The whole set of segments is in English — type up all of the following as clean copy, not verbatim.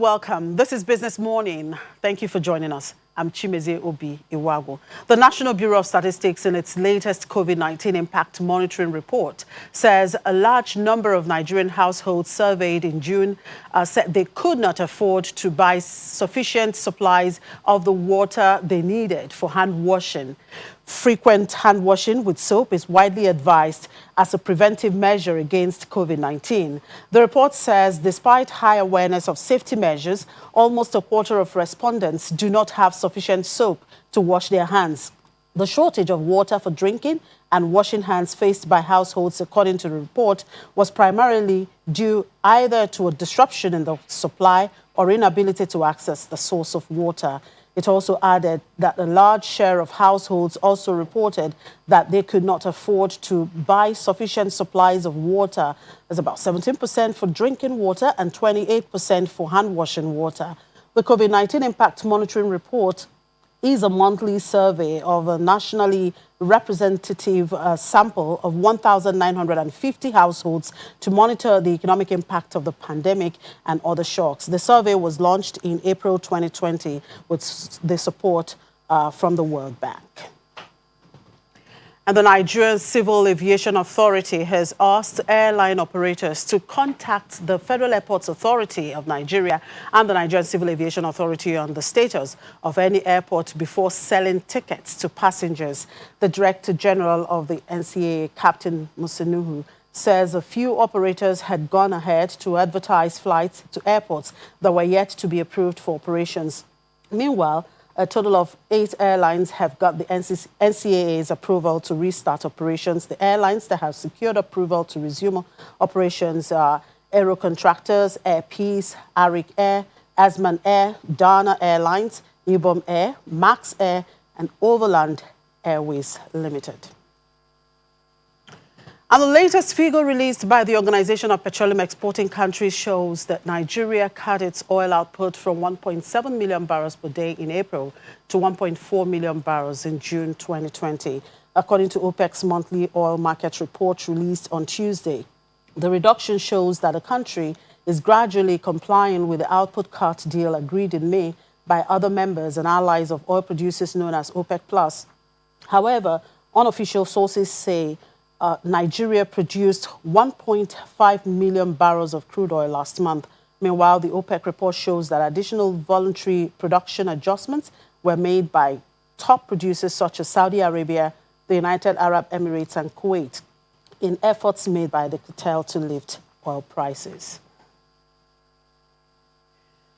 welcome. This is Business Morning. Thank you for joining us. I'm Chimeze Obi Iwago. The National Bureau of Statistics, in its latest COVID-19 impact monitoring report, says a large number of Nigerian households surveyed in June said they could not afford to buy sufficient supplies of the water they needed for hand washing. Frequent hand washing with soap is widely advised as a preventive measure against COVID-19. The report says despite high awareness of safety measures, almost a quarter of respondents do not have sufficient soap to wash their hands. The shortage of water for drinking and washing hands faced by households, according to the report, was primarily due either to a disruption in the supply or inability to access the source of water. It also added that a large share of households also reported that they could not afford to buy sufficient supplies of water. There's about 17% for drinking water and 28% for hand washing water. The COVID-19 Impact Monitoring Report is a monthly survey of a nationally representative sample of 1,950 households to monitor the economic impact of the pandemic and other shocks. The survey was launched in April 2020 with the support from the World Bank. And the Nigerian Civil Aviation Authority has asked airline operators to contact the Federal Airports Authority of Nigeria and the Nigerian Civil Aviation Authority on the status of any airport before selling tickets to passengers. The Director General of the NCAA, Captain Musinuhu, says a few operators had gone ahead to advertise flights to airports that were yet to be approved for operations. Meanwhile, a total of 8 airlines have got the NCAA's approval to restart operations. The airlines that have secured approval to resume operations are Aero Contractors, Air Peace, Arik Air, Asman Air, Dana Airlines, Ibom Air, Max Air, and Overland Airways Limited. And the latest figure released by the Organization of Petroleum Exporting Countries shows that Nigeria cut its oil output from 1.7 million barrels per day in April to 1.4 million barrels in June 2020. According to OPEC's monthly oil market report released on Tuesday, the reduction shows that the country is gradually complying with the output cut deal agreed in May by other members and allies of oil producers known as OPEC+. However, unofficial sources say Nigeria produced 1.5 million barrels of crude oil last month. Meanwhile, the OPEC report shows that additional voluntary production adjustments were made by top producers such as Saudi Arabia, the United Arab Emirates, and Kuwait in efforts made by the cartel to lift oil prices.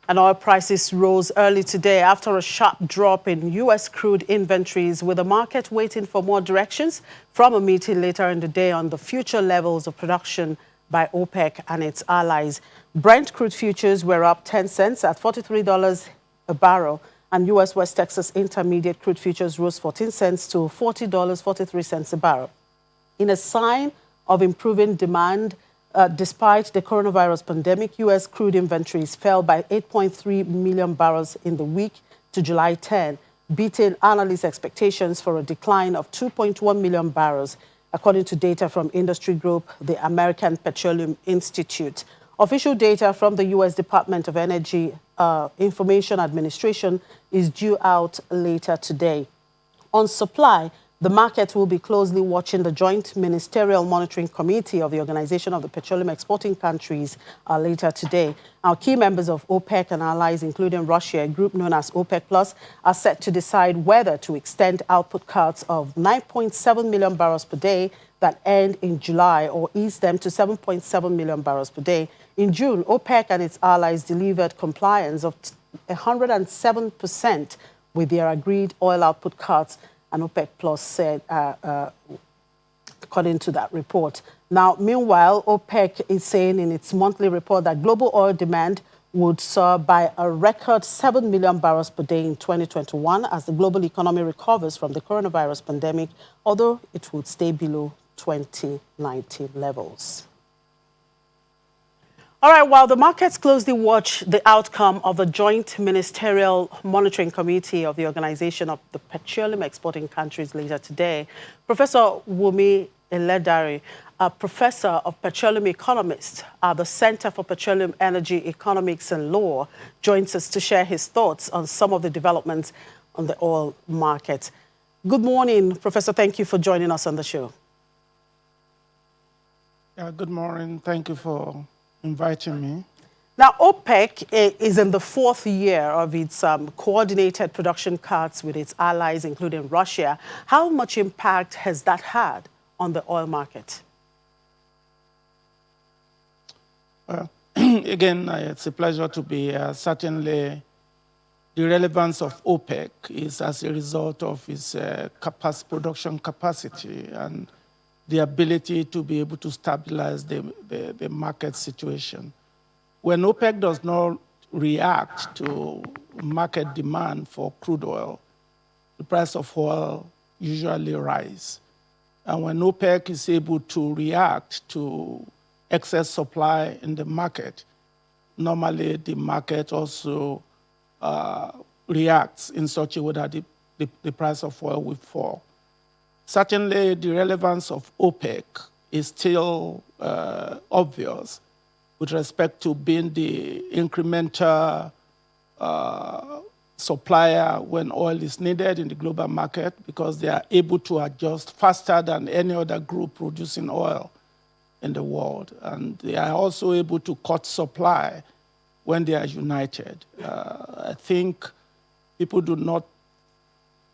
And oil prices rose early today after a sharp drop in U.S. crude inventories, with the market waiting for more directions from a meeting later in the day on the future levels of production by OPEC and its allies. Brent crude futures were up 10 cents at $43 a barrel, and U.S. West Texas Intermediate crude futures rose 14 cents to $40.43 a barrel. In a sign of improving demand, despite the coronavirus pandemic, U.S. crude inventories fell by 8.3 million barrels in the week to July 10, beating analysts' expectations for a decline of 2.1 million barrels, according to data from industry group, the American Petroleum Institute. Official data from the U.S. Department of Energy Information Administration is due out later today. On supply, the market will be closely watching the Joint Ministerial Monitoring Committee of the Organization of the Petroleum Exporting Countries later today. Our key members of OPEC and allies, including Russia, a group known as OPEC+, are set to decide whether to extend output cuts of 9.7 million barrels per day that end in July or ease them to 7.7 million barrels per day. In June, OPEC and its allies delivered compliance of 107% with their agreed oil output cuts, and OPEC Plus said, according to that report. Now, meanwhile, OPEC is saying in its monthly report that global oil demand would soar by a record 7 million barrels per day in 2021 as the global economy recovers from the coronavirus pandemic, although it would stay below 2019 levels. All right, while the markets closely watch the outcome of the Joint Ministerial Monitoring Committee of the Organization of the Petroleum Exporting Countries later today, Professor Wumi Eledari, a professor of petroleum economists at the Center for Petroleum Energy Economics and Law, joins us to share his thoughts on some of the developments on the oil market. Good morning, Professor. Thank you for joining us on the show. Good morning. Thank you for inviting me. Now, OPEC is in the fourth year of its coordinated production cuts with its allies, including Russia. How much impact has that had on the oil market? Again, it's a pleasure to be here. Certainly, the relevance of OPEC is as a result of its production capacity and the ability to be able to stabilize the market situation. When OPEC does not react to market demand for crude oil, the price of oil usually rises. And when OPEC is able to react to excess supply in the market, normally the market also reacts in such a way that the price of oil will fall. Certainly, the relevance of OPEC is still obvious with respect to being the incremental supplier when oil is needed in the global market, because they are able to adjust faster than any other group producing oil in the world. And they are also able to cut supply when they are united. I think people do not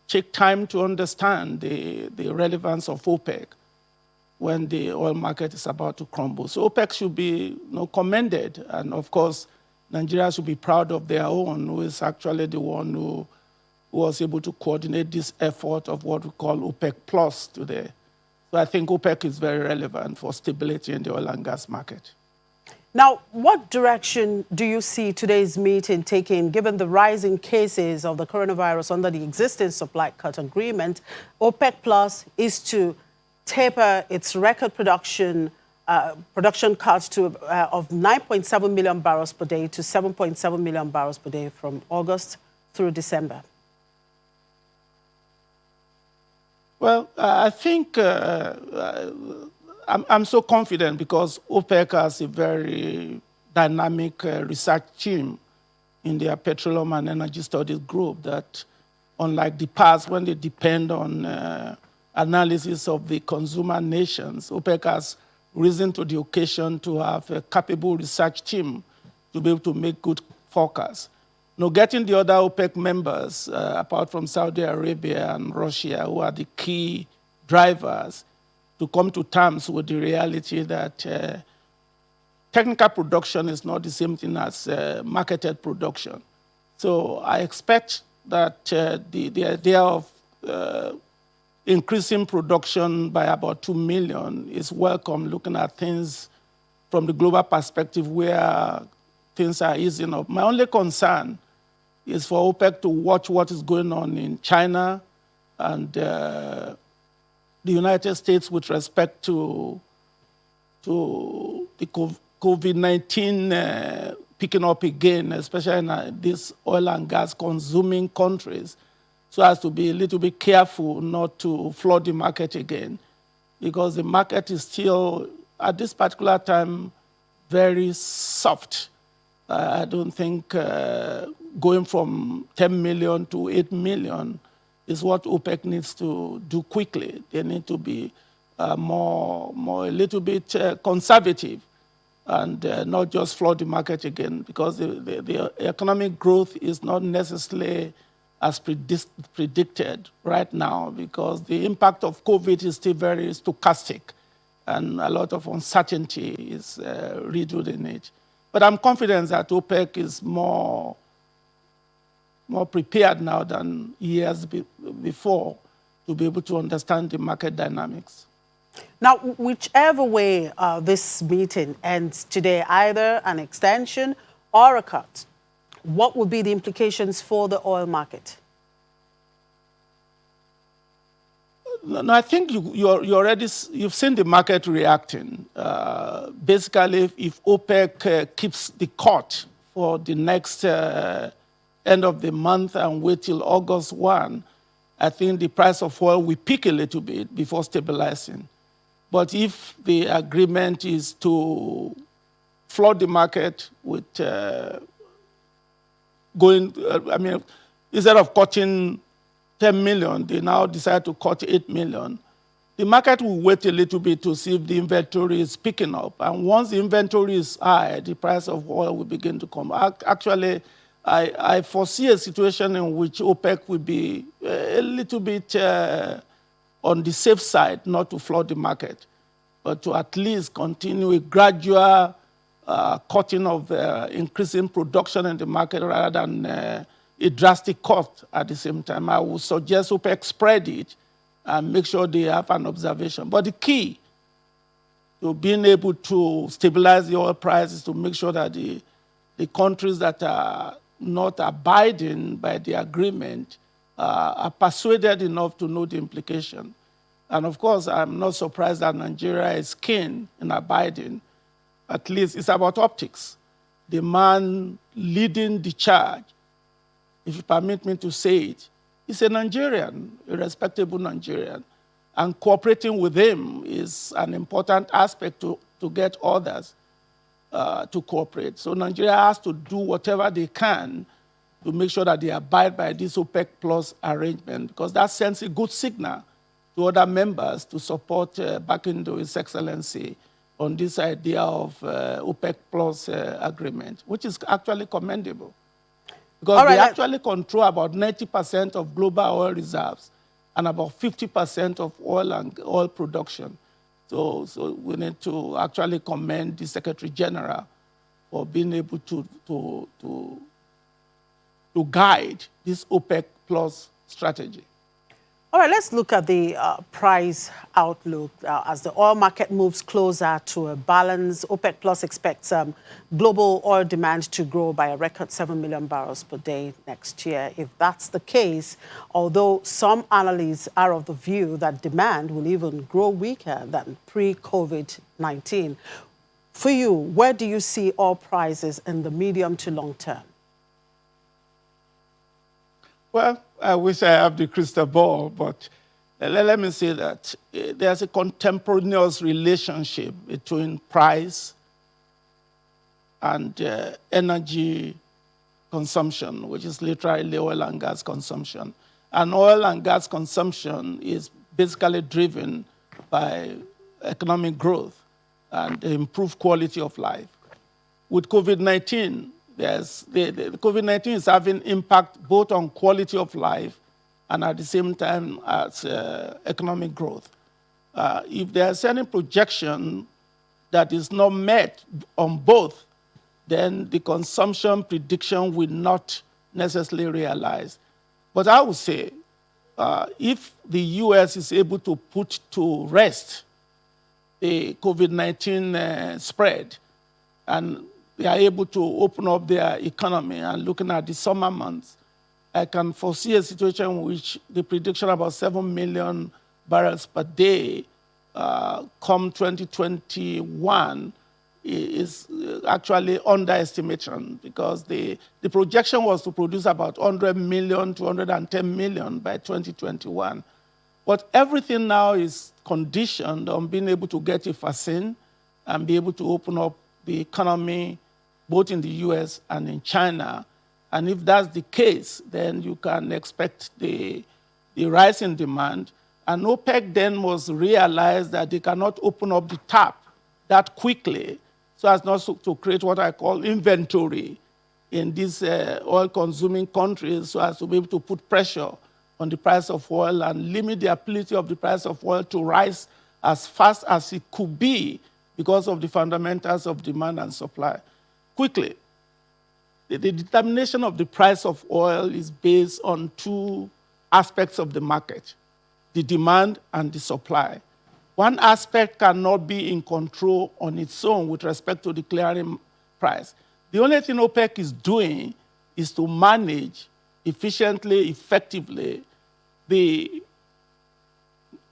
take time to understand the relevance of OPEC when the oil market is about to crumble. So OPEC should be commended. And of course, Nigeria should be proud of their own, who is actually the one who was able to coordinate this effort of what we call OPEC Plus today. So I think OPEC is very relevant for stability in the oil and gas market. Now, what direction do you see today's meeting taking, given the rising cases of the coronavirus under the existing supply cut agreement? OPEC Plus is to taper its record production cuts to of 9.7 million barrels per day to 7.7 million barrels per day from August through December. Well, I think I'm so confident because OPEC has a very dynamic research team in their petroleum and energy studies group that, unlike the past when they depend on analysis of the consumer nations, OPEC has risen to the occasion to have a capable research team to be able to make good forecasts. Now, getting the other OPEC members, apart from Saudi Arabia and Russia, who are the key drivers, to come to terms with the reality that technical production is not the same thing as marketed production. So I expect that the idea of increasing production by about 2 million is welcome, looking at things from the global perspective where things are easing up. My only concern is for OPEC to watch what is going on in China and the United States with respect to the COVID-19 picking up again, especially in these oil and gas consuming countries, so as to be a little bit careful not to flood the market again, because the market is still, at this particular time, very soft. I don't think going from 10 million to 8 million is what OPEC needs to do quickly. They need to be a little bit conservative and not just flood the market again, because the economic growth is not necessarily as predicted right now, because the impact of COVID is still very stochastic and a lot of uncertainty is riddled in it. But I'm confident that OPEC is more prepared now than years before to be able to understand the market dynamics. Now, whichever way this meeting ends today, either an extension or a cut, what would be the implications for the oil market? No, I think you've seen the market reacting. Basically, if OPEC keeps the cut for the next end of the month and wait till August 1, I think the price of oil will peak a little bit before stabilizing. But if the agreement is to flood the market with instead of cutting 10 million, they now decide to cut 8 million. The market will wait a little bit to see if the inventory is picking up. And once the inventory is high, the price of oil will begin to come. Actually, I foresee a situation in which OPEC will be a little bit on the safe side, not to flood the market, but to at least continue a gradual cutting of increasing production in the market rather than a drastic cut at the same time. I would suggest OPEC spread it and make sure they have an observation. But the key to being able to stabilize the oil price is to make sure that the countries that are not abiding by the agreement are persuaded enough to know the implication. And of course, I'm not surprised that Nigeria is keen in abiding. At least it's about optics. The man leading the charge, if you permit me to say it, is a Nigerian, a respectable Nigerian. And cooperating with him is an important aspect to get others to cooperate. So Nigeria has to do whatever they can to make sure that they abide by this OPEC Plus arrangement, because that sends a good signal to other members to support back into His Excellency on this idea of OPEC Plus agreement, which is actually commendable. Because they actually control about 90% of global oil reserves and about 50% of oil production. So we need to actually commend the Secretary General for being able to guide this OPEC Plus strategy. All right, let's look at the price outlook. As the oil market moves closer to a balance, OPEC Plus expects global oil demand to grow by a record 7 million barrels per day next year. If that's the case, although some analysts are of the view that demand will even grow weaker than pre-COVID-19, for you, where do you see oil prices in the medium to long term? Well, I wish I have the crystal ball, but let me say that there's a contemporaneous relationship between price and energy consumption, which is literally oil and gas consumption. And oil and gas consumption is basically driven by economic growth and improved quality of life. With COVID-19, the COVID-19 is having impact both on quality of life and at the same time as economic growth. If there's any projection that is not met on both, then the consumption prediction will not necessarily realize. But I would say, if the US is able to put to rest the COVID-19 spread, and they are able to open up their economy, and looking at the summer months, I can foresee a situation in which the prediction about 7 million barrels per day come 2021 is actually underestimation, because the projection was to produce about 100 million to 110 million by 2021. But everything now is conditioned on being able to get a vaccine and be able to open up the economy both in the US and in China. And if that's the case, then you can expect the rise in demand. And OPEC then must realize that they cannot open up the tap that quickly so as not to create what I call inventory in these oil-consuming countries, so as to be able to put pressure on the price of oil and limit the ability of the price of oil to rise as fast as it could be because of the fundamentals of demand and supply. Quickly, the determination of the price of oil is based on two aspects of the market, the demand and the supply. One aspect cannot be in control on its own with respect to the clearing price. The only thing OPEC is doing is to manage efficiently, effectively, the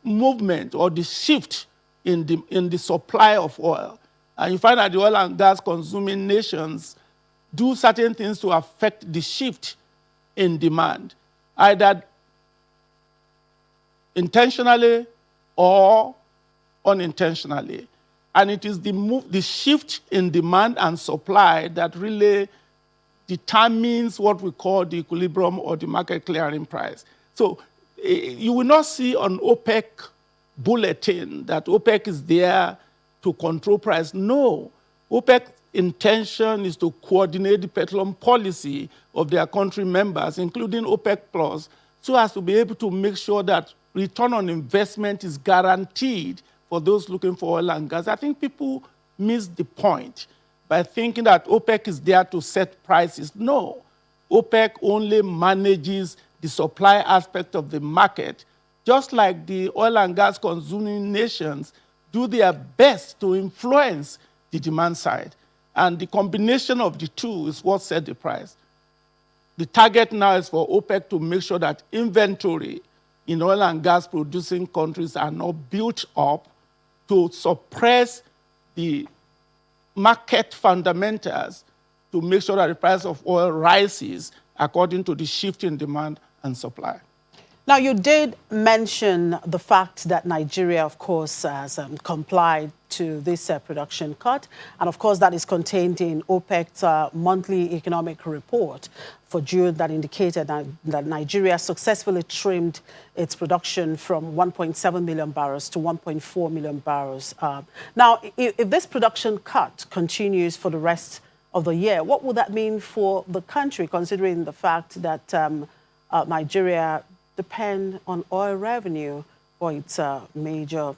movement or the shift in the supply of oil. And you find that the oil and gas consuming nations do certain things to affect the shift in demand, either intentionally or unintentionally. And it is the shift in demand and supply that really determines what we call the equilibrium or the market clearing price. So you will not see on OPEC bulletin that OPEC is there to control price. No, OPEC's intention is to coordinate the petroleum policy of their country members, including OPEC Plus, so as to be able to make sure that return on investment is guaranteed for those looking for oil and gas. I think people miss the point by thinking that OPEC is there to set prices. No, OPEC only manages the supply aspect of the market, just like the oil and gas consuming nations do their best to influence the demand side. And the combination of the two is what set the price. The target now is for OPEC to make sure that inventory in oil and gas producing countries are not built up to suppress the market fundamentals to make sure that the price of oil rises according to the shift in demand and supply. Now, you did mention the fact that Nigeria, of course, has complied to this production cut. And, of course, that is contained in OPEC's monthly economic report for June that indicated that Nigeria successfully trimmed its production from 1.7 million barrels to 1.4 million barrels. Now, if this production cut continues for the rest of the year, what would that mean for the country, considering the fact that Nigeria depend on oil revenue for its major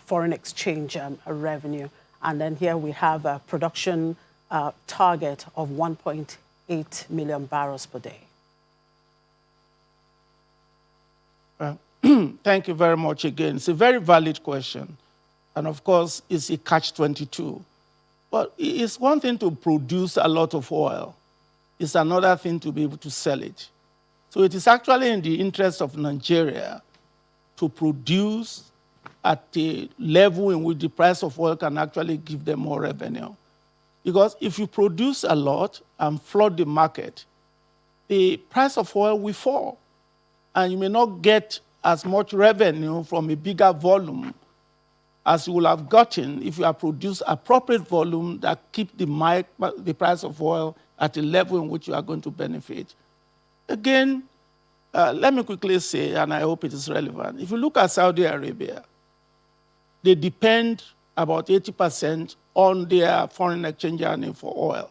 foreign exchange revenue? And then here we have a production target of 1.8 million barrels per day. Thank you very much again. It's a very valid question. And of course, it's a catch-22. But it's one thing to produce a lot of oil. It's another thing to be able to sell it. So it is actually in the interest of Nigeria to produce at a level in which the price of oil can actually give them more revenue. Because if you produce a lot and flood the market, the price of oil will fall. And you may not get as much revenue from a bigger volume as you will have gotten if you have produced appropriate volume that keep the price of oil at a level in which you are going to benefit. Again, let me quickly say, and I hope it is relevant, if you look at Saudi Arabia, they depend about 80% on their foreign exchange earning for oil.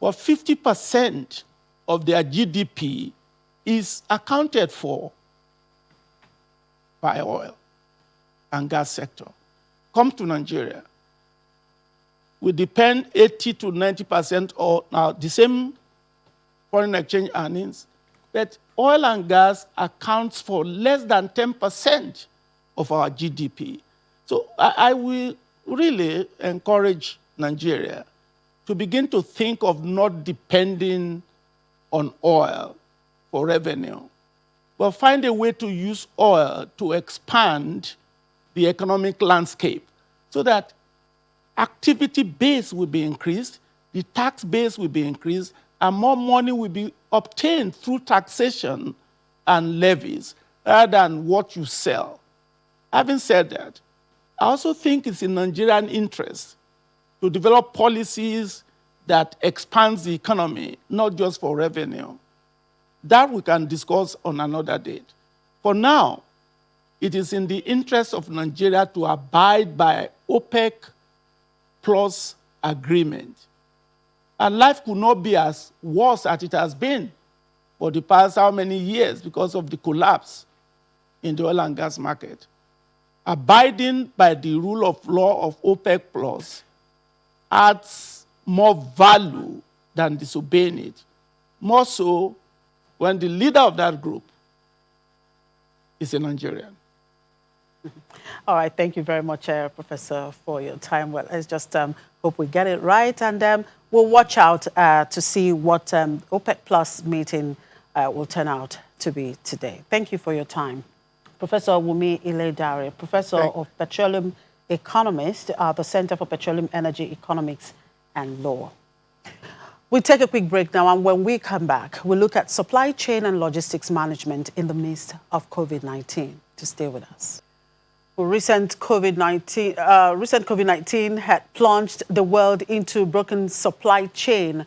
But 50% of their GDP is accounted for by oil and gas sector. Come to Nigeria. We depend 80 to 90% on now the same foreign exchange earnings, but oil and gas accounts for less than 10% of our GDP. So I will really encourage Nigeria to begin to think of not depending on oil for revenue, but find a way to use oil to expand the economic landscape so that activity base will be increased, the tax base will be increased, and more money will be obtained through taxation and levies rather than what you sell. Having said that, I also think it's in Nigerian interest to develop policies that expand the economy, not just for revenue. That we can discuss on another date. For now, it is in the interest of Nigeria to abide by OPEC Plus agreement. And life could not be as worse as it has been for the past how many years because of the collapse in the oil and gas market. Abiding by the rule of law of OPEC Plus adds more value than disobeying it. More so when the leader of that group is a Nigerian. All right, thank you very much, Professor, for your time. Well, let's just hope we get it right, and we'll watch out to see what OPEC Plus meeting will turn out to be today. Thank you for your time. Professor Wumi Ile-Dare, Professor of Petroleum Economist at the Center for Petroleum Energy Economics and Law. We'll take a quick break now, and when we come back, we'll look at supply chain and logistics management in the midst of COVID-19. To stay with us. Well, recent COVID-19 had plunged the world into broken supply chain,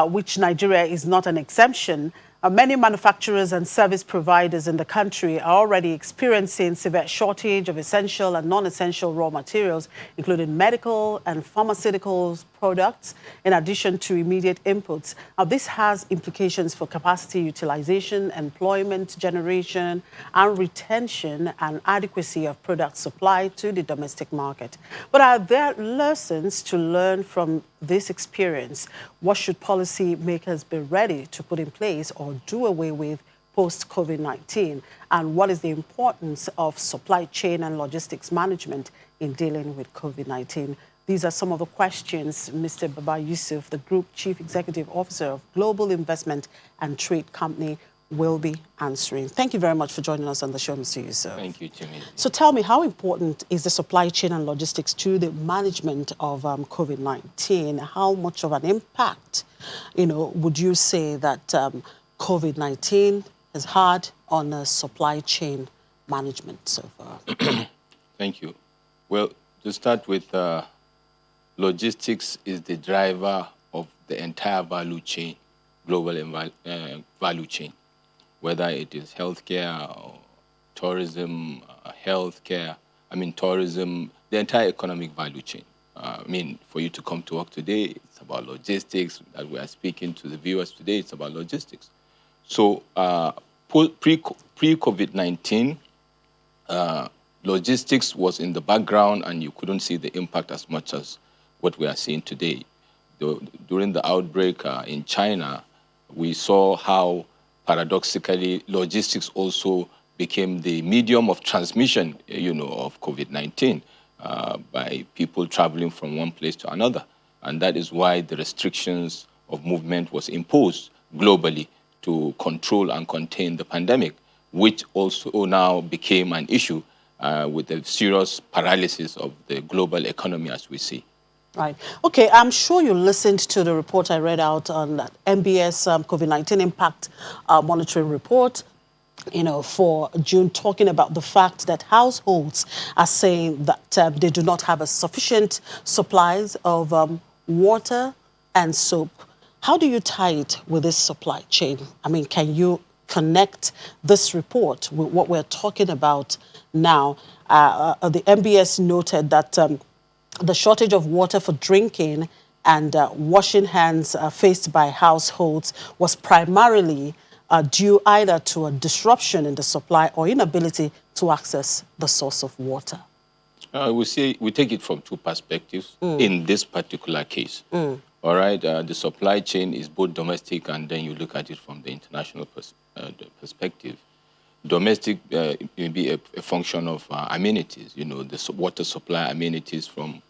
which Nigeria is not an exemption. Many manufacturers and service providers in the country are already experiencing severe shortage of essential and non-essential raw materials, including medical and pharmaceuticals products, in addition to immediate inputs. Now, this has implications for capacity utilization, employment generation, and retention and adequacy of product supply to the domestic market. But are there lessons to learn from this experience? What should policymakers be ready to put in place or do away with post-COVID-19? And what is the importance of supply chain and logistics management in dealing with COVID-19? These are some of the questions Mr. Baba Yusuf, the Group Chief Executive Officer of Global Investment and Trade Company, will be answering. Thank you very much for joining us on the show, Mr. Yusuf. Thank you, Jimmy. So tell me, how important is the supply chain and logistics to the management of COVID-19? How much of an impact, would you say that COVID-19 has had on supply chain management so far? Thank you. Well, to start with, logistics is the driver of the entire value chain, global value chain, whether it is healthcare or tourism, tourism, the entire economic value chain. For you to come to work today, it's about logistics. As we are speaking to the viewers today, it's about logistics. So pre-COVID-19, logistics was in the background and you couldn't see the impact as much as what we are seeing today. During the outbreak in China, we saw how paradoxically logistics also became the medium of transmission, of COVID-19 by people traveling from one place to another. And that is why the restrictions of movement was imposed globally to control and contain the pandemic, which also now became an issue with the serious paralysis of the global economy as we see. Right. Okay, I'm sure you listened to the report I read out on that MBS COVID-19 impact monitoring report, for June, talking about the fact that households are saying that they do not have a sufficient supplies of water and soap. How do you tie it with this supply chain? Can you connect this report with what we're talking about now? The MBS noted that the shortage of water for drinking and washing hands faced by households was primarily due either to a disruption in the supply or inability to access the source of water. We take it from two perspectives in this particular case. All right, the supply chain is both domestic and then you look at it from the international perspective. Domestic may be a function of amenities, the water supply amenities from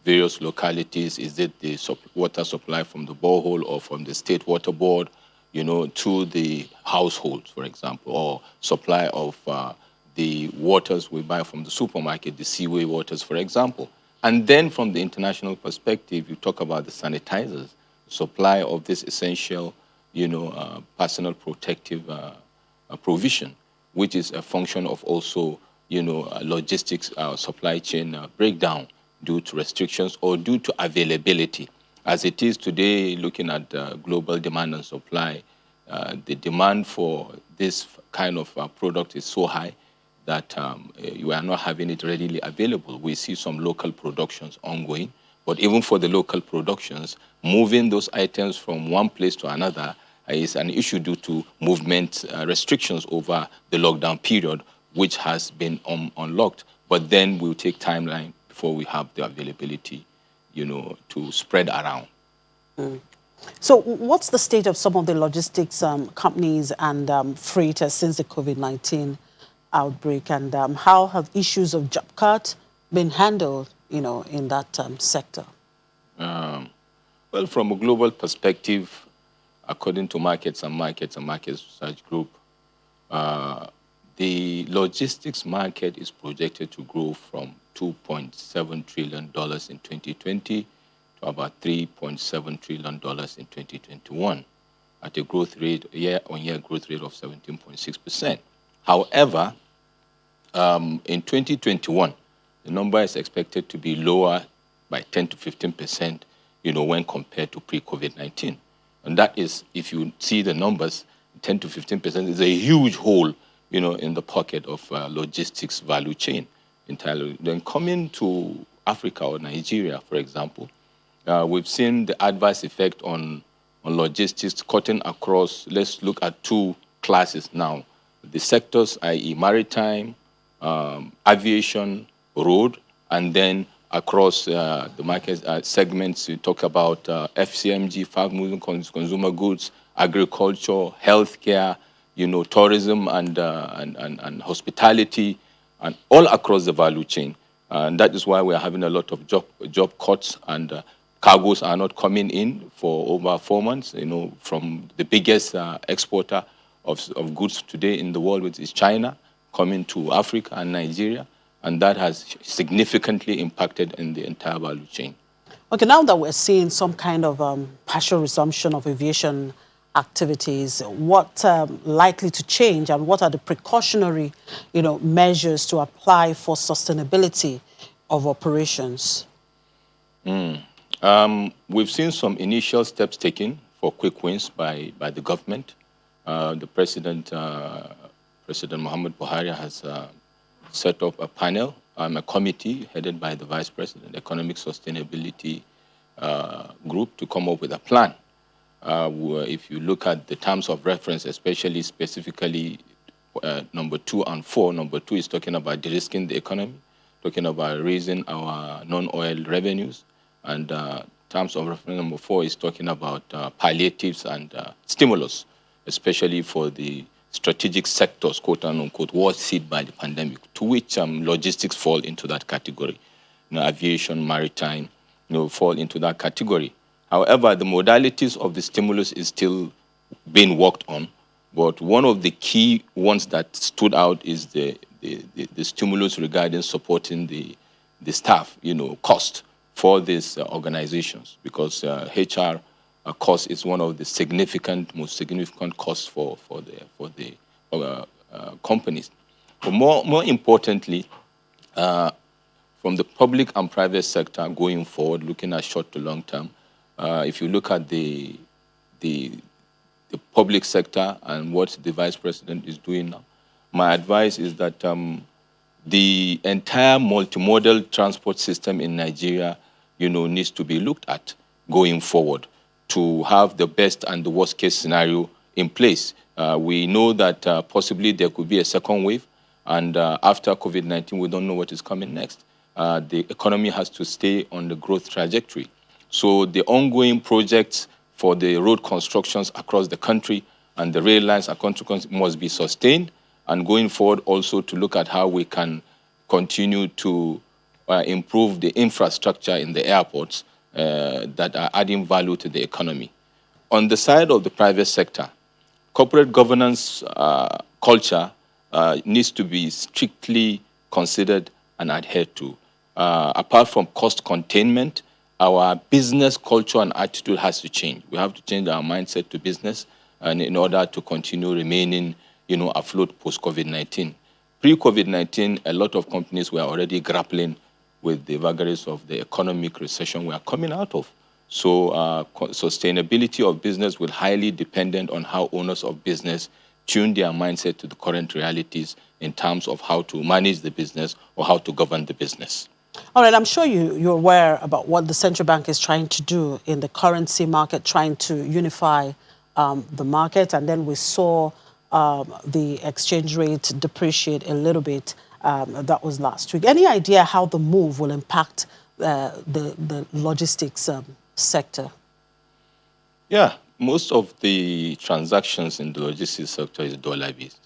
various localities. Is it the water supply from the borehole or from the state water board, to the households, for example, or supply of the waters we buy from the supermarket, the seaway waters, for example. And then from the international perspective, you talk about the sanitizers, supply of this essential, personal protective provision, which is a function of also, logistics, supply chain breakdown due to restrictions or due to availability. As it is today, looking at global demand and supply, the demand for this kind of product is so high that you are not having it readily available. We see some local productions ongoing, but even for the local productions, moving those items from one place to another is an issue due to movement restrictions over the lockdown period, which has been unlocked. But then we'll take timeline before we have the availability, to spread around. So what's the state of some of the logistics companies and freighters since the COVID-19 outbreak, and how have issues of job cut been handled, in that sector? Well, from a global perspective, according to Markets and Markets Research Group, the logistics market is projected to grow from $2.7 trillion in 2020 to about $3.7 trillion in 2021 at a growth rate, year-on-year growth rate of 17.6%. However, In 2021, the number is expected to be lower by 10 to 15%, when compared to pre-COVID-19. And that is, if you see the numbers, 10 to 15% is a huge hole, in the pocket of logistics value chain entirely. Then coming to Africa or Nigeria, for example, we've seen the adverse effect on logistics cutting across. Let's look at two classes now. The sectors, i.e. maritime, aviation, road, and then across the market segments, you talk about FCMG, fast-moving consumer goods, agriculture, healthcare, tourism and hospitality, and all across the value chain. And that is why we are having a lot of job cuts, and cargoes are not coming in for over 4 months, from the biggest exporter of goods today in the world, which is China, coming to Africa and Nigeria. And that has significantly impacted in the entire value chain. Okay, now that we're seeing some kind of partial resumption of aviation activities, what likely to change, and what are the precautionary, measures to apply for sustainability of operations? We've seen some initial steps taken for quick wins by the government. The President Muhammad Buhari has set up a panel, a committee headed by the Vice President, Economic Sustainability Group, to come up with a plan. If you look at the terms of reference, especially specifically number 2 and 4, number 2 is talking about de-risking the economy, talking about raising our non-oil revenues, and terms of reference number 4 is talking about palliatives and stimulus, especially for the strategic sectors, quote unquote, worst hit by the pandemic, to which logistics fall into that category. Aviation, maritime, fall into that category. However, the modalities of the stimulus is still being worked on. But one of the key ones that stood out is the stimulus regarding supporting the staff, cost for these organizations, because HR cost is one of the most significant costs for the companies. But more importantly, from the public and private sector going forward, looking at short to long term, if you look at the public sector and what the Vice President is doing now, my advice is that the entire multimodal transport system in Nigeria, needs to be looked at going forward to have the best and the worst case scenario in place. We know that possibly there could be a second wave, and after COVID-19, we don't know what is coming next. The economy has to stay on the growth trajectory. So the ongoing projects for the road constructions across the country and the rail lines must be sustained, and going forward also to look at how we can continue to improve the infrastructure in the airports that are adding value to the economy. On the side of the private sector, corporate governance culture needs to be strictly considered and adhered to. Apart from cost containment, our business culture and attitude has to change. We have to change our mindset to business, and in order to continue remaining, afloat post-COVID-19. Pre-COVID-19, a lot of companies were already grappling with the vagaries of the economic recession we are coming out of. So sustainability of business will highly dependent on how owners of business tune their mindset to the current realities in terms of how to manage the business or how to govern the business. All right, I'm sure you're aware about what the central bank is trying to do in the currency market, trying to unify the market. And then we saw the exchange rate depreciate a little bit. That was last week. Any idea how the move will impact the logistics sector? Yeah, most of the transactions in the logistics sector is dollar-based.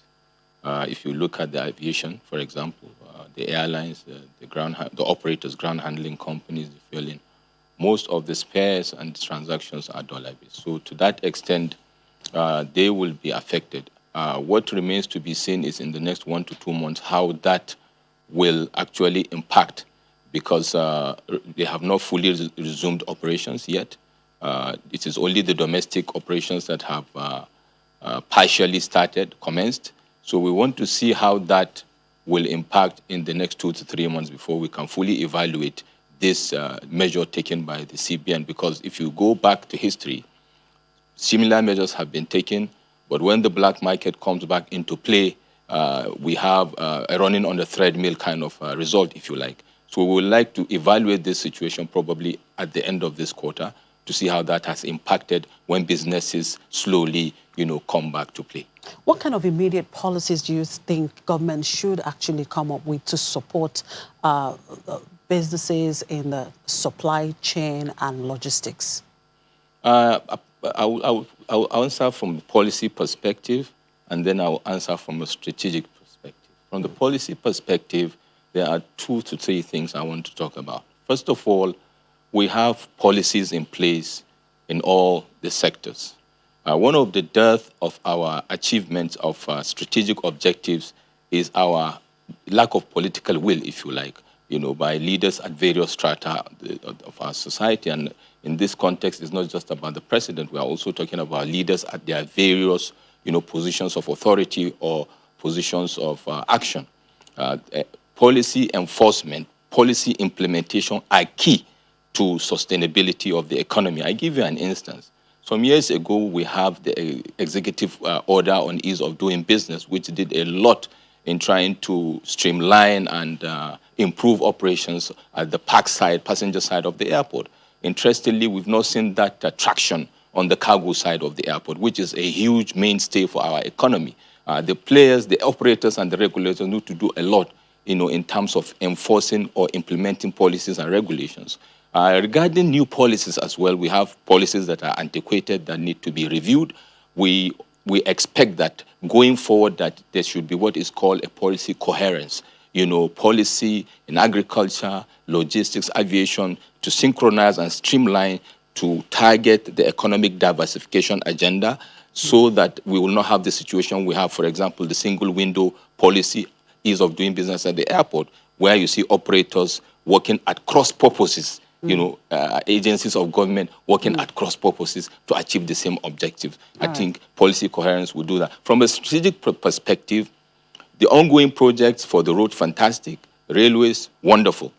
If you look at the aviation, for example, the airlines, the operators, ground handling companies, the fueling, most of the spares and transactions are dollar-based. So to that extent, they will be affected. What remains to be seen is in the next 1 to 2 months how that will actually impact, because they have not fully resumed operations yet. It is only the domestic operations that have partially commenced. So we want to see how that will impact in the next 2 to 3 months before we can fully evaluate this measure taken by the CBN. Because if you go back to history, similar measures have been taken, but when the black market comes back into play, we have a running on the treadmill kind of result, if you like. So we would like to evaluate this situation probably at the end of this quarter to see how that has impacted when businesses slowly, come back to play. What kind of immediate policies do you think government should actually come up with to support businesses in the supply chain and logistics? I'll answer from the policy perspective, and then I'll answer from a strategic perspective. From the policy perspective, there are 2 to 3 things I want to talk about. First of all, we have policies in place in all the sectors. One of the dearth of our achievements of strategic objectives is our lack of political will, if you like, by leaders at various strata of our society. And in this context, it's not just about the president. We are also talking about leaders at their various, positions of authority or positions of action. Policy enforcement, policy implementation are key to sustainability of the economy. I give you an instance. Some years ago, we have the executive order on ease of doing business, which did a lot in trying to streamline and improve operations at the park side, passenger side of the airport. Interestingly, we've not seen that traction on the cargo side of the airport, which is a huge mainstay for our economy. The players, the operators, and the regulators need to do a lot, in terms of enforcing or implementing policies and regulations. Regarding new policies as well, we have policies that are antiquated that need to be reviewed. We expect that going forward that there should be what is called a policy coherence, policy in agriculture, logistics, aviation, to synchronize and streamline to target the economic diversification agenda so that we will not have the situation we have, for example, the single window policy, ease of doing business at the airport, where you see operators working at cross purposes, agencies of government working at cross purposes to achieve the same objective. I think policy coherence will do that. From a strategic perspective, the ongoing projects for the road, fantastic. Railways, wonderful.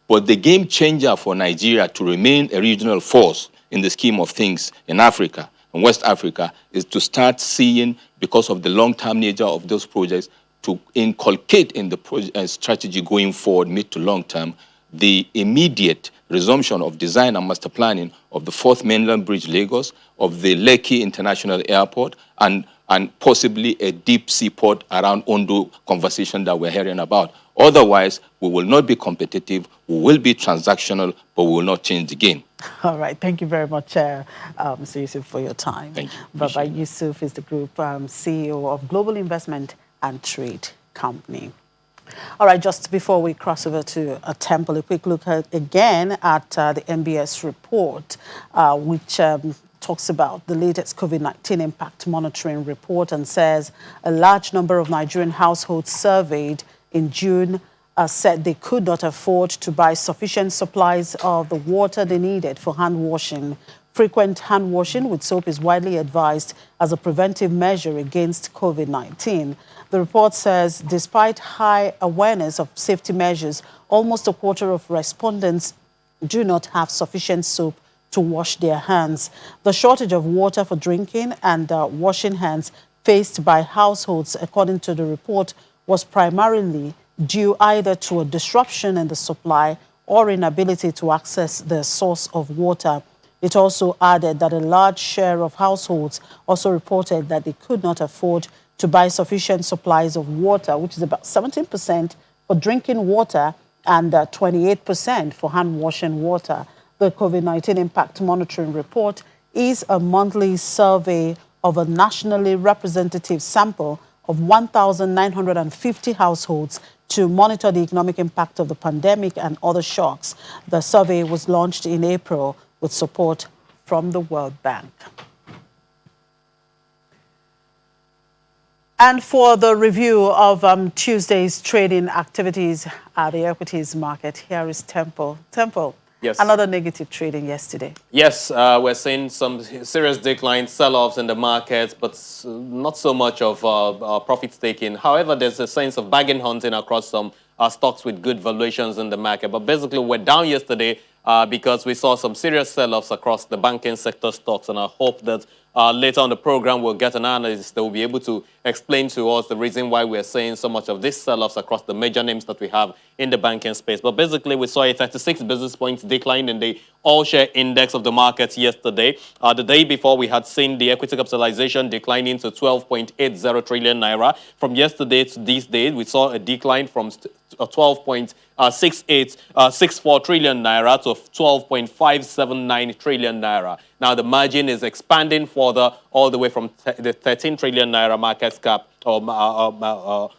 But the game changer for Nigeria to remain a regional force in the scheme of things in Africa and West Africa is to start seeing, because of the long-term nature of those projects, to inculcate in the strategy going forward, mid to long term, the immediate resumption of design and master planning of the 4th Mainland Bridge, Lagos, of the Lekki International Airport, and possibly a deep sea port around Ondo conversation that we're hearing about. Otherwise, we will not be competitive, we will be transactional, but we will not change the game. All right. Thank you very much, Mr. Yusuf, for your time. Thank you. Baba Yusuf is the group CEO of Global Investment and Trade Company. All right, just before we cross over to Temple, a quick look again at the MBS report, which talks about the latest COVID-19 impact monitoring report and says a large number of Nigerian households surveyed in June said they could not afford to buy sufficient supplies of the water they needed for hand washing. Frequent hand washing with soap is widely advised as a preventive measure against COVID-19. The report says despite high awareness of safety measures, almost a quarter of respondents do not have sufficient soap to wash their hands. The shortage of water for drinking and washing hands faced by households, according to the report, was primarily due either to a disruption in the supply or inability to access the source of water. It also added that a large share of households also reported that they could not afford to buy sufficient supplies of water, which is about 17% for drinking water and 28% for hand washing water. The COVID-19 impact monitoring report is a monthly survey of a nationally representative sample of 1,950 households to monitor the economic impact of the pandemic and other shocks. The survey was launched in April with support from the World Bank. And for the review of Tuesday's trading activities at the equities market, here is Temple. Temple, Yes. Another negative trading yesterday. Yes, we're seeing some serious decline, sell-offs in the markets, but not so much of profit taking. However, there's a sense of bargain hunting across some stocks with good valuations in the market. But basically, we're down yesterday because we saw some serious sell-offs across the banking sector stocks, and I hope that later on the program, we'll get an analyst that will be able to explain to us the reason why we're seeing so much of these sell-offs across the major names that we have in the banking space. But basically, we saw a 36 basis points decline in the all-share index of the markets yesterday. The day before, we had seen the equity capitalization declining to 12.80 trillion naira. From yesterday to this day, we saw a decline from 12.64 trillion naira to 12.579 trillion naira. Now, the margin is expanding further all the way from the 13 trillion naira market cap or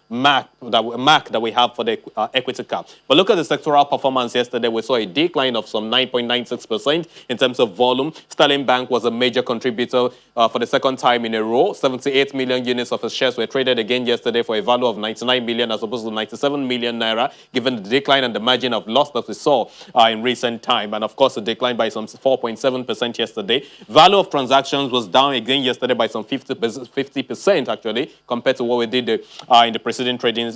mark that we have for the equity cap. But look at the sectoral performance yesterday. We saw a decline of some 9.96% in terms of volume. Sterling Bank was a major contributor for the second time in a row. 78 million units of its shares were traded again yesterday for a value of 99 million as opposed to 97 million naira, given the decline and the margin of loss that we saw in recent time. And of course, it declined by some 4.7% yesterday. Value of transactions was down again yesterday by some 50% actually, compared to what we did in the preceding trading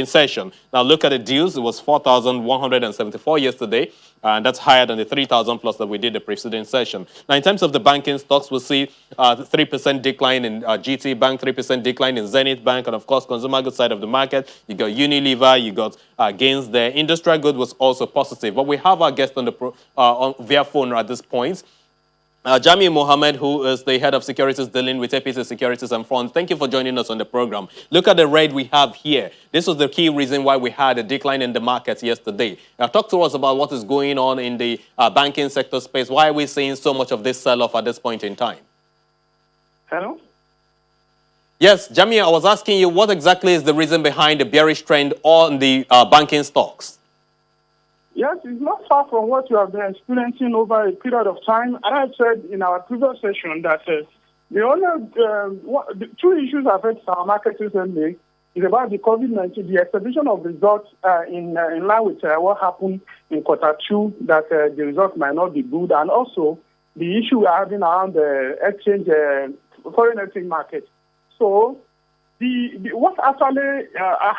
session. Now look at the deals. It was 4,174 yesterday, and that's higher than the 3,000 plus that we did the preceding session. Now in terms of the banking stocks, we'll see 3% decline in GT Bank, 3% decline in Zenith Bank, and of course consumer goods side of the market, you got Unilever, you got gains there. Industrial goods was also positive. But we have our guest on the via phone at this point. Jami Mohammed, who is the head of securities dealing with APC Securities and Funds. Thank you for joining us on the program. Look at the red we have here. This was the key reason why we had a decline in the markets yesterday. Now, talk to us about what is going on in the banking sector space. Why are we seeing so much of this sell-off at this point in time? Hello? Yes, Jami, I was asking you what exactly is the reason behind the bearish trend on the banking stocks? Yes, it's not far from what you have been experiencing over a period of time. And I said in our previous session that the only two issues affect our market recently is about the COVID-19, the exhibition of results in line with what happened in Q2, that the results might not be good, and also the issue we're having around the exchange, foreign exchange market. So what actually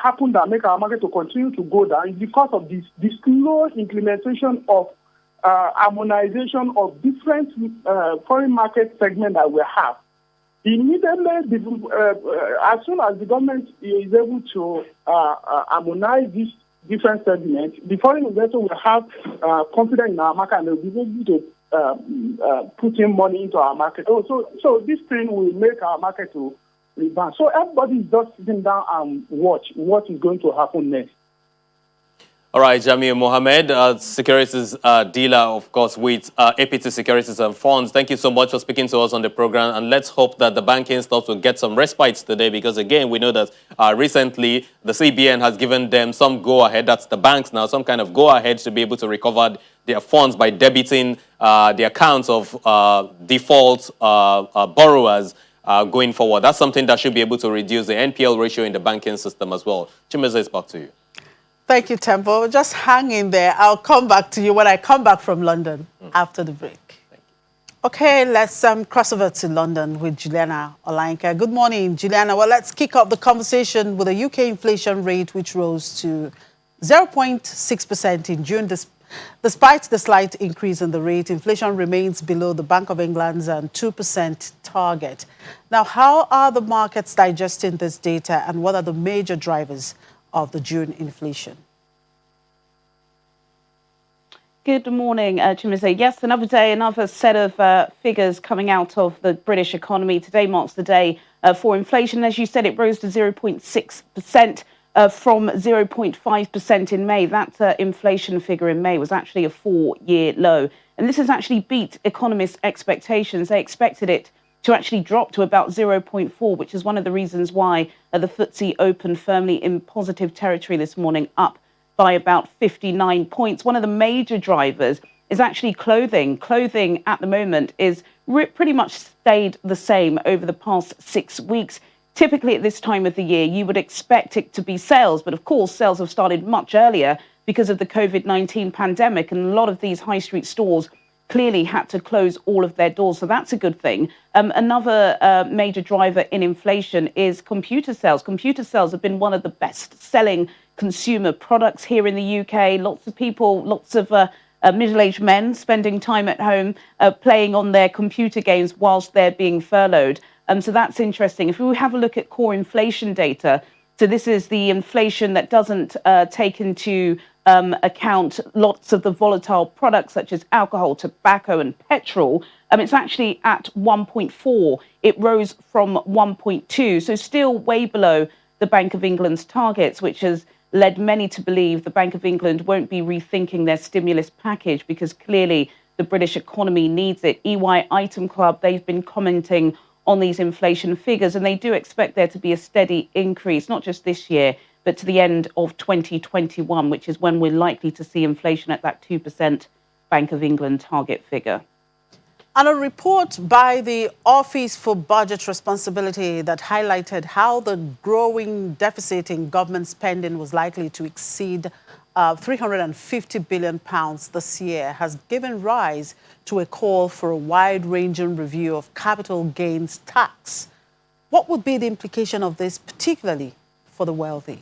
happened that make our market to continue to go down is because of this slow implementation of harmonization of different foreign market segments that we have. Immediately, as soon as the government is able to harmonize these different segments, the foreign investor will have confidence in our market and they'll be able to put in money into our market. So this thing will make our market to rebound. So everybody is just sitting down and watch what is going to happen next. All right, Jamil Mohammed, securities dealer, of course, with APT Securities and Funds. Thank you so much for speaking to us on the program. And let's hope that the banking stocks will get some respite today because, again, we know that recently the CBN has given them some go-ahead. That's the banks now, some kind of go-ahead to be able to recover their funds by debiting the accounts of default borrowers going forward. That's something that should be able to reduce the NPL ratio in the banking system as well. Chimeze, it's back to you. Thank you, Tempo. Just hang in there. I'll come back to you when I come back from London after the break. Thank you. Okay, let's cross over to London with Juliana Olainka. Good morning, Juliana. Well, let's kick off the conversation with the UK inflation rate, which rose to 0.6% in June. Despite the slight increase in the rate, inflation remains below the Bank of England's 2% target. Now, how are the markets digesting this data, and what are the major drivers of the June inflation? Good morning, Chimeze. Yes, another day, another set of figures coming out of the British economy. Today marks the day for inflation. As you said, it rose to 0.6% from 0.5% in May. That inflation figure in May was actually a 4-year low. And this has actually beat economists' expectations. They expected it to actually drop to about 0.4, which is one of the reasons why the FTSE opened firmly in positive territory this morning, up by about 59 points. One of the major drivers is actually clothing. Clothing at the moment is pretty much stayed the same over the past 6 weeks. Typically at this time of the year, you would expect it to be sales, but of course, sales have started much earlier because of the COVID-19 pandemic. And a lot of these high street stores clearly had to close all of their doors. So that's a good thing. Another major driver in inflation is computer sales. Computer sales have been one of the best selling consumer products here in the UK. Lots of people, lots of middle-aged men spending time at home playing on their computer games whilst they're being furloughed. So that's interesting. If we have a look at core inflation data, so this is the inflation that doesn't take into account lots of the volatile products such as alcohol, tobacco and petrol. It's actually at 1.4. It rose from 1.2, so still way below the Bank of England's targets, which has led many to believe the Bank of England won't be rethinking their stimulus package because clearly the British economy needs it. EY Item Club, they've been commenting on these inflation figures, and they do expect there to be a steady increase, not just this year, but to the end of 2021, which is when we're likely to see inflation at that 2% Bank of England target figure. And a report by the Office for Budget Responsibility that highlighted how the growing deficit in government spending was likely to exceed £350 billion this year has given rise to a call for a wide-ranging review of capital gains tax. What would be the implication of this, particularly for the wealthy?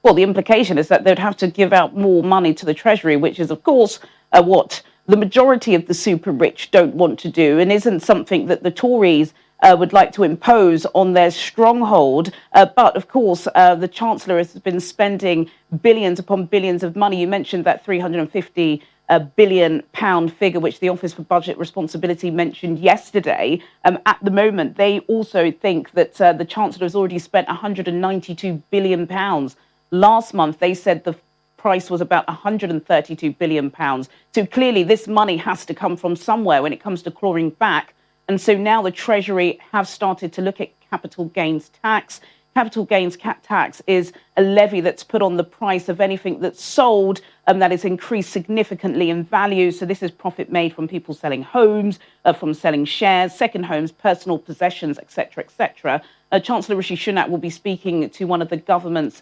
Well, the implication is that they'd have to give out more money to the Treasury, which is, of course, what the majority of the super rich don't want to do and isn't something that the Tories would like to impose on their stronghold. But, of course, the Chancellor has been spending billions upon billions of money. You mentioned that £350 billion figure, which the Office for Budget Responsibility mentioned yesterday. At the moment, they also think that the Chancellor has already spent £192 billion. Last month, they said the price was about £132 billion. So clearly this money has to come from somewhere when it comes to clawing back. And so now the Treasury have started to look at capital gains tax. Capital gains tax is a levy that's put on the price of anything that's sold that is increased significantly in value. So this is profit made from people selling homes, from selling shares, second homes, personal possessions, etc., etc. Chancellor Rishi Sunak will be speaking to one of the government's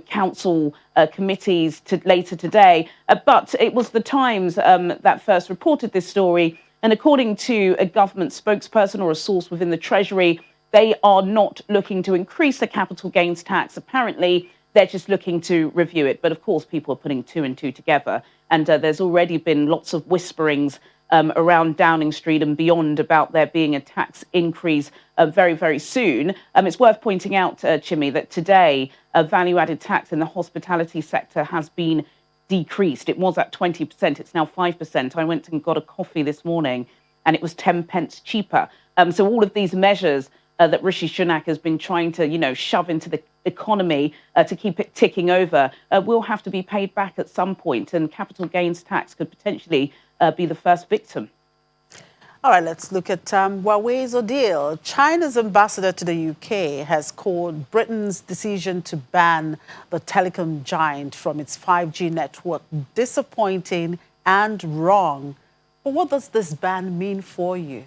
council committees later today. But it was the Times that first reported this story. And according to a government spokesperson or a source within the Treasury, they are not looking to increase the capital gains tax. Apparently, they're just looking to review it. But of course, people are putting two and two together. And there's already been lots of whisperings around Downing Street and beyond about there being a tax increase very, very soon. It's worth pointing out, Chimmy, that today a value-added tax in the hospitality sector has been decreased. It was at 20%. It's now 5%. I went and got a coffee this morning and it was 10 pence cheaper. So all of these measures that Rishi Sunak has been trying to, shove into the economy to keep it ticking over will have to be paid back at some point, and capital gains tax could potentially be the first victim. All right, let's look at Huawei's ordeal. China's ambassador to the UK has called Britain's decision to ban the telecom giant from its 5G network disappointing and wrong. But what does this ban mean for you?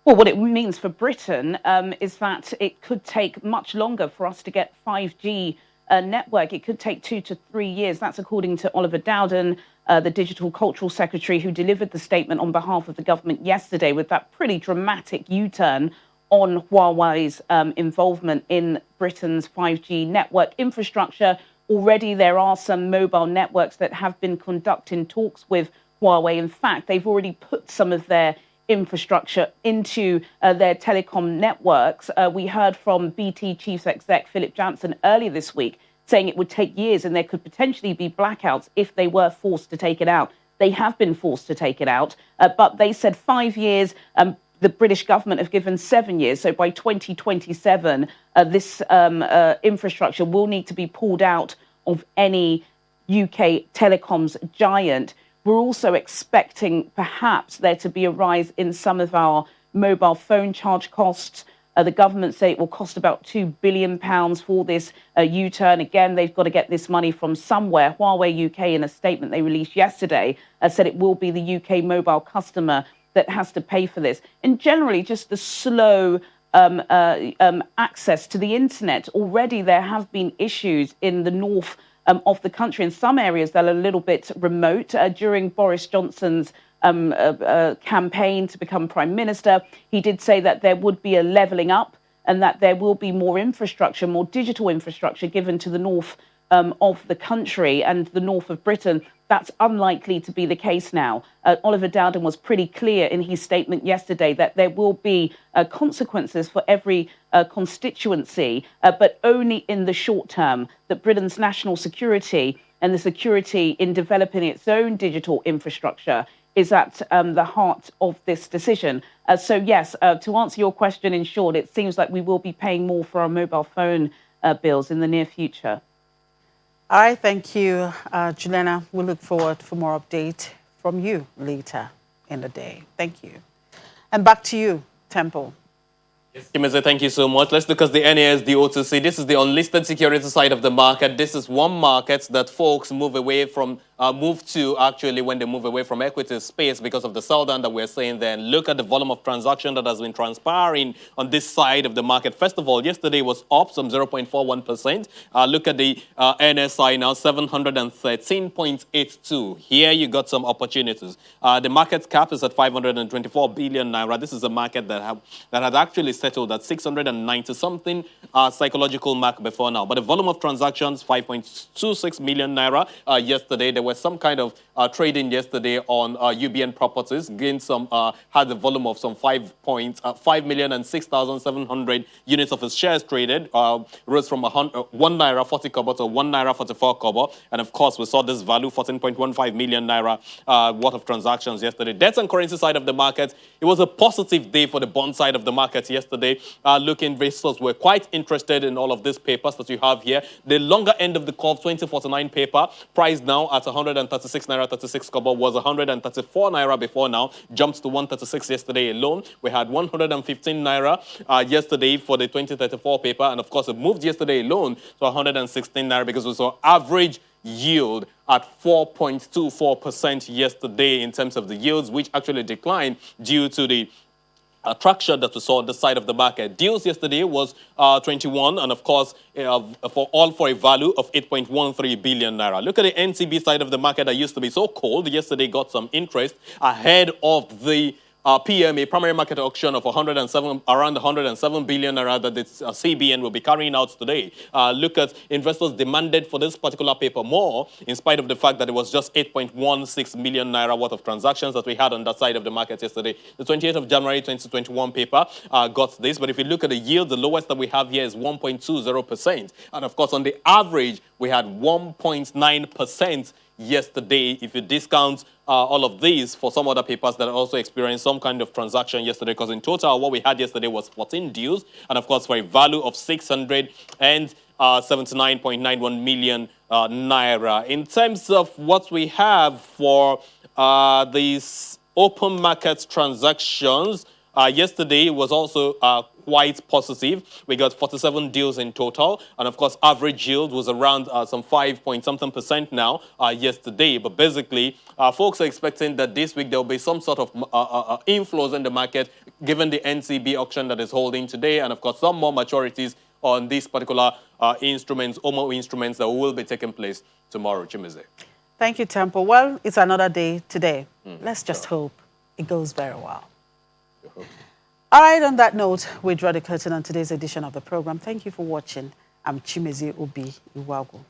Well, what it means for Britain is that it could take much longer for us to get 5G network. It could take 2 to 3 years. That's according to Oliver Dowden, the Digital Cultural Secretary, who delivered the statement on behalf of the government yesterday with that pretty dramatic U-turn on Huawei's involvement in Britain's 5G network infrastructure. Already there are some mobile networks that have been conducting talks with Huawei. In fact, they've already put some of their infrastructure into their telecom networks. We heard from BT Chief Exec Philip Jansen earlier this week saying it would take years and there could potentially be blackouts if they were forced to take it out. They have been forced to take it out, but they said 5 years. The British government have given 7 years. So by 2027, this infrastructure will need to be pulled out of any UK telecoms giant. We're also expecting perhaps there to be a rise in some of our mobile phone charge costs. The government say it will cost about £2 billion for this U-turn. Again, they've got to get this money from somewhere. Huawei UK, in a statement they released yesterday, said it will be the UK mobile customer that has to pay for this. And generally, just the slow access to the internet. Already there have been issues in the north of the country, in some areas that are a little bit remote. During Boris Johnson's campaign to become Prime Minister, he did say that there would be a levelling up and that there will be more infrastructure, more digital infrastructure given to the north of the country and the north of Britain. That's unlikely to be the case now. Oliver Dowden was pretty clear in his statement yesterday that there will be consequences for every constituency, but only in the short term, that Britain's national security and the security in developing its own digital infrastructure is at the heart of this decision. So yes, to answer your question in short, it seems like we will be paying more for our mobile phone bills in the near future. All right, thank you, Juliana. We look forward for more update from you later in the day. Thank you. And back to you, Temple. Yes, Chimeze, thank you so much. Let's look at the NASD OTC. This is the unlisted security side of the market. This is one market that folks move away from, move to actually when they move away from equity space because of the sell down that we're seeing there. And look at the volume of transaction that has been transpiring on this side of the market. First of all, yesterday was up some 0.41%. Look at the NSI now, 713.82. Here you got some opportunities. The market cap is at 524 billion naira. This is a market that had actually settled at 690-something psychological mark before now. But the volume of transactions, 5.26 million naira yesterday. There was some kind of trading yesterday on UBN properties. Gained some, had a volume of some 5,006,700 units of its shares traded. Rose from 1 naira 40 kobo to 1 naira 44 kobo. And of course, we saw this value, 14.15 million naira worth of transactions yesterday. Debt and currency side of the market, it was a positive day for the bond side of the market yesterday. Investors were quite interested in all of these papers that you have here. The longer end of the curve, 2049 paper, priced now at 136 naira 36 kobo, was 134 naira before now, jumped to 136 yesterday alone. We had 115 naira yesterday for the 2034 paper, and of course it moved yesterday alone to 116 naira because we saw average yield at 4.24% yesterday in terms of the yields, which actually declined due to the traction that we saw on the side of the market. Deals yesterday was 21, and of course, for a value of 8.13 billion naira. Look at the NCB side of the market that used to be so cold. Yesterday got some interest ahead of the PMA, primary market auction of around 107 billion naira that the CBN will be carrying out today. Look at investors demanded for this particular paper more, in spite of the fact that it was just 8.16 million naira worth of transactions that we had on that side of the market yesterday. The 28th of January 2021 paper got this, but if you look at the yield, the lowest that we have here is 1.20%. And of course, on the average, we had 1.9% yesterday. If you discount all of these for some other papers that also experienced some kind of transaction yesterday, because in total what we had yesterday was 14 deals, and of course for a value of 679.91 million naira. In terms of what we have for these open market transactions, yesterday was also quite positive. We got 47 deals in total, and of course average yield was around some 5-point-something% now yesterday. But basically, folks are expecting that this week there will be some sort of inflows in the market, given the NCB auction that is holding today, and of course some more maturities on these particular instruments, OMO instruments, that will be taking place tomorrow. Chimeze. Thank you, Temple. Well, it's another day today. Let's just hope it goes very well. All right, on that note, we draw the curtain on today's edition of the program. Thank you for watching. I'm Chimeze Obi Iwagu.